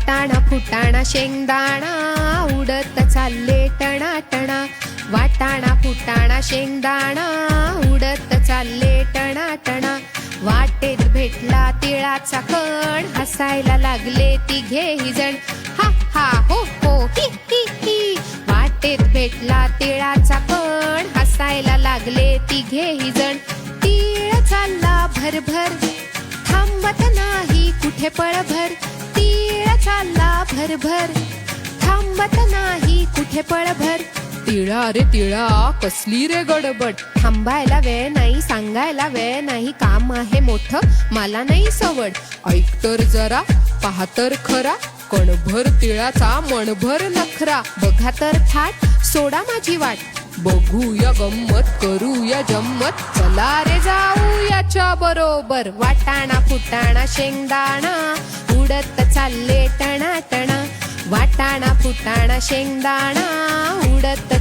वाटाणा फुटाणा शेंगदाणा उडत चालले टणाटणा. वाटाणा फुटाणा शेंगदाणा उडत चालले टणाटणा. वाटेत भेटला तिळाचा कण हसायला लागले तिघेही जण. हा हा हो हो ही ही ही. वाटेत भेटला तिळाचा कण हसायला लागले तिघेही जण. तीळ चालला भरभर थांबत नाही कुठे पळभर. तीळ चालला भरभर थांबत नाही कुठे पळभर. तिळा रे तिळा कसली रे गडबड. थांबायला वेळ नाही सांगायला वेळ नाही. काम आहे मोठं मला नाही सवड. ऐक तर जरा पहा तर खरा कणभर तिळाचा मणभर नखरा. बघा तर थाट सोडा माझी वाट. बघूया गंमत करूया जम्मत. चला रे जाऊ याच्या बरोबर. वाटाणा फुटाणा शेंगदाणा उडत चालले टणाटणा. वाटाणा फुटाणा शेंगदाणा उडत